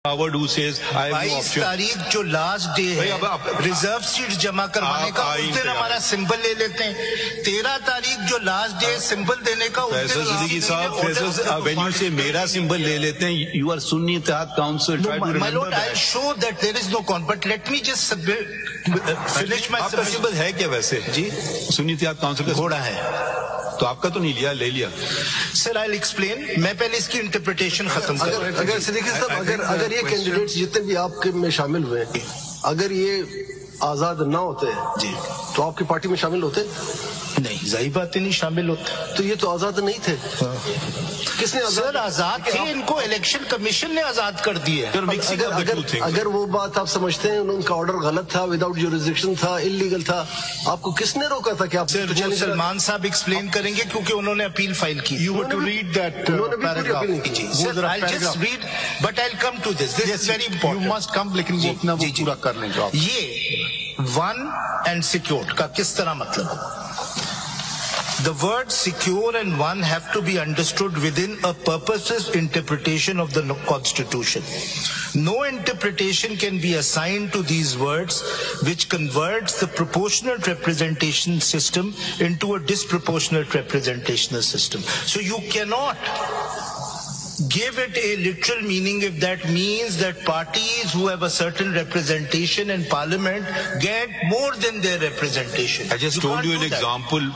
Howard who says I have no 22 option. तारीख जो last day है रिजर्व सीट जमा करवाने का, उस दिन हमारा सिंबल ले लेते हैं। 13 तारीख जो लास्ट डे सिंबल देने का, फैसल सिद्दीकी साहब, when you say मेरा सिंबल ले लेते हैं, you are Sunni Ittihad Council. My lord, I'll show that there is no but let me just finish my. आपका सिंबल है क्या वैसे? जी, सुन्नी इत्तेहाद काउंसिल का घोड़ा है। तो आपका तो नहीं लिया, ले लिया। सर आई एक्सप्लेन, मैं पहले इसकी इंटरप्रिटेशन खत्म करूं। अगर सिद्दीकी साहब, अगर ये कैंडिडेट्स जितने भी आपके में शामिल हुए, अगर ये आजाद ना होते जी तो आपकी पार्टी में शामिल होते? नहीं, जाहिर बात है नहीं शामिल होते। तो ये तो आजाद नहीं थे। किसने सर आजाद थे? इनको इलेक्शन कमीशन ने आजाद कर दिए। अगर वो बात आप समझते हैं उनका ऑर्डर गलत था, विदाउट जुरिसडिक्शन था, इलीगल था, आपको किसने रोका था कि आप? सलमान साहब एक्सप्लेन करेंगे क्योंकि उन्होंने अपील फाइल की। You were to read that paragraph. Sir, I'll just read, but I'll come to this. This is very important. You must come, लेकिन वो अपना वो पूरा कर लेंगे आप। ये वन एंड सिक्योर्ड का किस तरह मतलब? The words secure and one have to be understood within a purposive interpretation of the Constitution. No interpretation can be assigned to these words which converts the proportional representation system into a disproportionate representational system. So you cannot give it a literal meaning if that means that parties who have a certain representation in parliament get more than their representation. I just told you an example.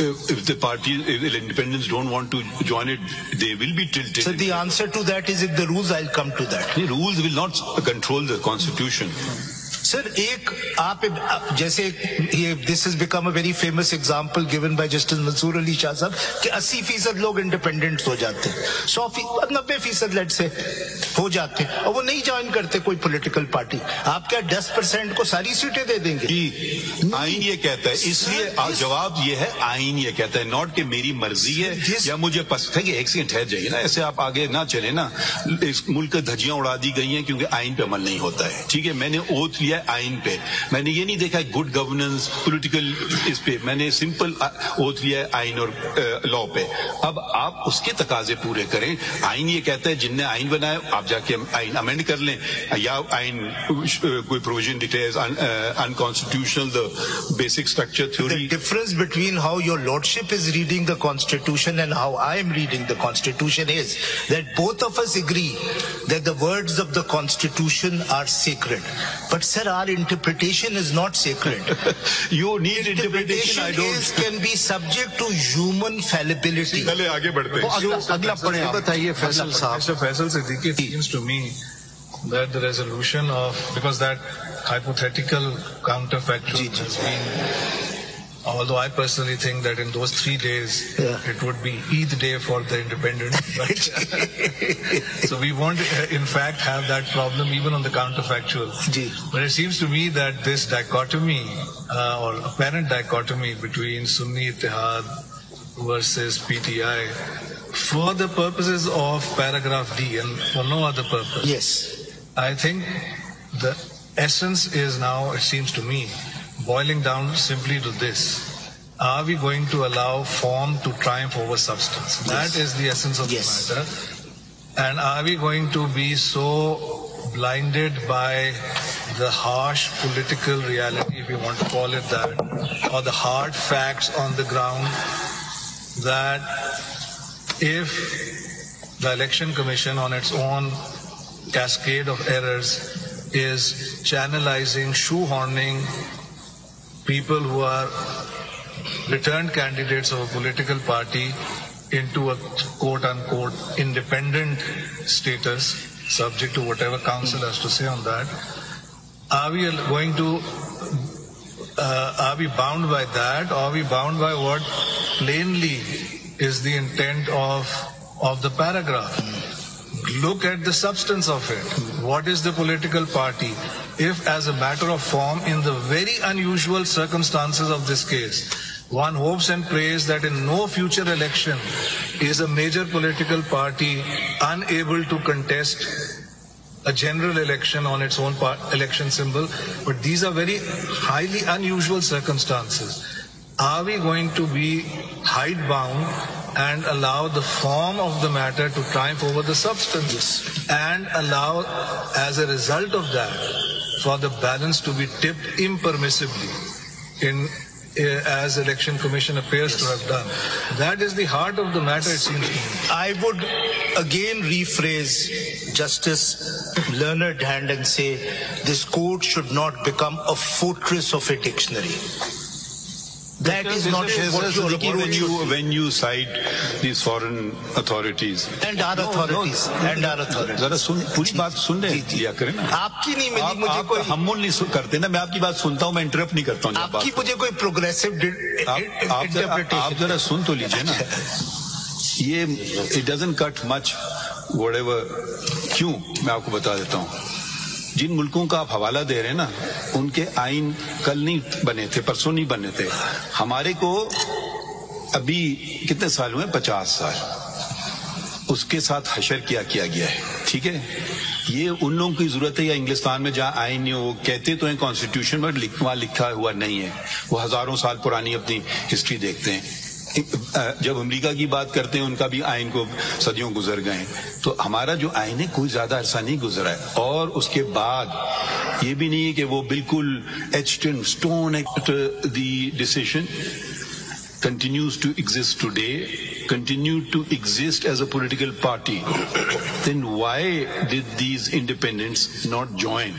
If the party, if the independents don't want to join it, they will be tilted. So the answer to that is if the rules, I'll come to that. The rules will not control the constitution. Sir एक आप जैसे ये this is become a very famous example given by justice Mansoor Ali Shah Sahab कि 80% लोग independents हो जाते हैं, 90% late से हो जाते हैं और वो नहीं ज्वाइन करते कोई पॉलिटिकल पार्टी। आप क्या 10% को सारी सीटें दे देंगे? जी, आइन ये कहता है, इसलिए जवाब ये है, आइन ये कहता है, नॉट कि मेरी मर्जी है या मुझे पसंद है। कि एक सेकंड ठहर जाइए ना, ऐसे आप आगे ना चले ना। इस मुल्क की धज्जियां उड़ा दी गई हैं क्योंकि आइन पे अमल नहीं होता है। ठीक है, मैंने ओथ लिया आइन पे, मैंने ये नहीं देखा गुड गवर्नेंस पॉलिटिकल इस पे, मैंने सिंपल ओथ लिया है आइन और लॉ पे। अब आप उसके तकाजे पूरे करें। आइन ये कहता है जिनने आइन बनाया आप जाके आइन अमेंड कर लें, या आइन कोई provision declares unconstitutional the basic structure theory. The difference between how your lordship is reading the constitution and how I am reading the constitution is that both of us agree that the words of the constitution are sacred, but sir, our interpretation is not sacred. You need interpretation. I don't. Can be subject to human fallibility. चले आगे बढ़ते हैं। अगला पढ़े बताइए फैसल साहब। Mr. Faisal Siddiqui, it seems to me that the resolution of, because that hypothetical counterfactual has been, although I personally think that in those 3 days it would be Eid day for the independents, but so we won't in fact have that problem even on the counterfactual. But it seems to me that this dichotomy or apparent dichotomy between Sunni Ittihad versus PTI for the purposes of paragraph D and for no other purpose. Yes. I think the essence is now, it seems to me, boiling down simply to this: are we going to allow form to triumph over substance? That is the essence of the matter. And are we going to be so blinded by the harsh political reality, if you want to call it that, or the hard facts on the ground, that if the Election Commission on its own cascade of errors is channelizing, shoehorning people who are returned candidates of a political party into a quote-unquote independent status, subject to whatever council has to say on that, are we going to, are we bound by that, or are we bound by what plainly is the intent of the paragraph? Look at the substance of it. What is the political party? If, as a matter of form, in the very unusual circumstances of this case, one hopes and prays that in no future election is a major political party unable to contest a general election on its own election symbol, but these are very highly unusual circumstances. Are we going to be hidebound and allow the form of the matter to triumph over the substance. Yes. And allow, as a result of that, for the balance to be tipped impermissibly as Election Commission appears to have done. That is the heart of the matter, it seems to me. I would again rephrase Justice learned hand and say this court should not become a fortress of a dictionary. That is not what your approach should be. When you cite these foreign authorities and our authorities जरा सुन, पूरी बात सुन लिया करें ना. आपकी नहीं मिली मुझे कोई, हम नहीं करते ना. मैं आपकी बात सुनता हूँ, मैं इंटरप्ट नहीं करता हूँ. आपकी मुझे कोई प्रोग्रेसिव इंटरप्रिटेशन. आप जरा सुन तो लीजिए ना. ये it doesn't cut much whatever. क्यों, मैं आपको बता देता हूँ. जिन मुल्कों का आप हवाला दे रहे हैं ना, उनके आइन कल नहीं बने थे, परसों नहीं बने थे. हमारे को अभी कितने साल हुए? 50 साल. उसके साथ हशर किया गया है. ठीक है, ये उन लोगों की जरूरत है या इंग्लिस्तान में जहाँ आइन नहीं हो, वो कहते तो हैं कॉन्स्टिट्यूशन में, वहां लिखा हुआ नहीं है. वो हजारों साल पुरानी अपनी हिस्ट्री देखते हैं. जब अमेरिका की बात करते हैं, उनका भी आइन को सदियों गुजर गए. तो हमारा जो आइन है कोई ज्यादा अरसा नहीं गुजरा है. और उसके बाद ये भी नहीं है कि वो बिल्कुल etched in stone. The decision continues to exist today, continue to exist as a political party. Then why did these independents not join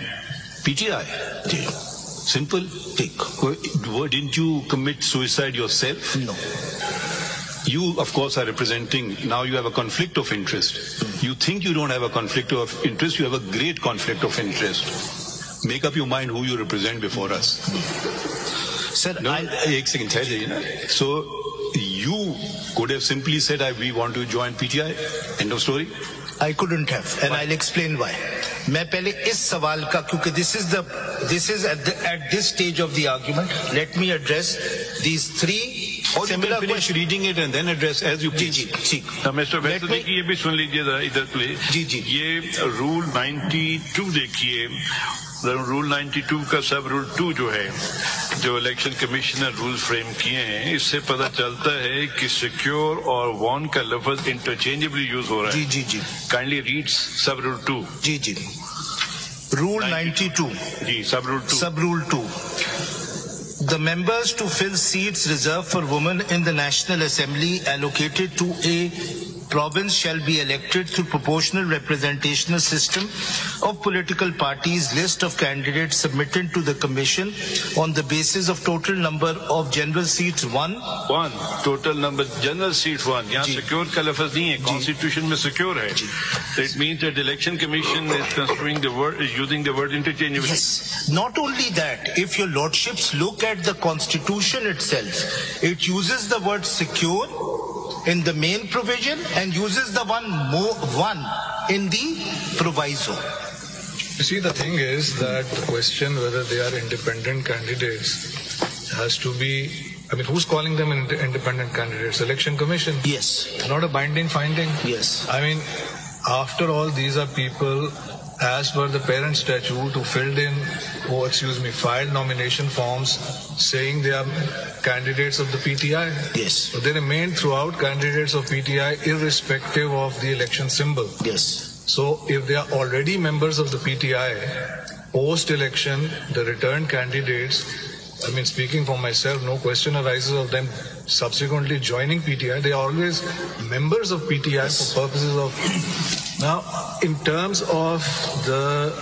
PTI? Simple. Didn't you commit suicide yourself? No. You, of course, are representing, now you have a conflict of interest. You think you don't have a conflict of interest, you have a great conflict of interest. Make up your mind who you represent before us. Sir, no, एक second, ठहर जाइए ना. So, you could have simply said, we want to join PTI. End of story. I couldn't have, and I'll explain why. मैं पहले इस सवाल का, क्योंकि this is at this stage of the argument, let me address these three similar questions. Reading it and then address as you please. जी. Mister वैसे देखिए, ये भी सुन लीजिए जरा इधर प्लीज. जी. ये रूल 92 देखिए. रूल 92 का सब रूल 2 जो है, जो इलेक्शन कमिश्नर रूल फ्रेम किए हैं, इससे पता चलता है कि सिक्योर और वार्न का लफ्ज इंटरचेंजेबली यूज हो रहा है. जी. काइंडली रीड सब रूल 2. जी. रूल 92. जी, सब rule 2. The members to fill seats reserved for women in the National Assembly allocated to a province shall be elected through proportional representational system of political parties. List of candidates submitted to the commission on the basis of total number of general seats 1. Total number general seats 1. यहाँ secure का लफ्ज नहीं है, constitution में secure है. So it means that the election commission is construing the word, is using the word interchangeably. Yes. Not only that, if your lordships look at the constitution itself, it uses the word secure in the main provision and uses the one in the proviso. You see, the thing is that the question whether they are independent candidates has to be, who's calling them independent candidates? Election Commission. Yes. Not a binding finding. Yes. After all, these are people, as per the parent statute, who filed nomination forms saying they are candidates of the PTI. Yes. So they remain throughout candidates of PTI irrespective of the election symbol. Yes. So if they are already members of the PTI, post-election, the returned candidates, speaking for myself, no question arises of them subsequently joining PTI. They are always members of PTI for purposes of... Now, in terms of the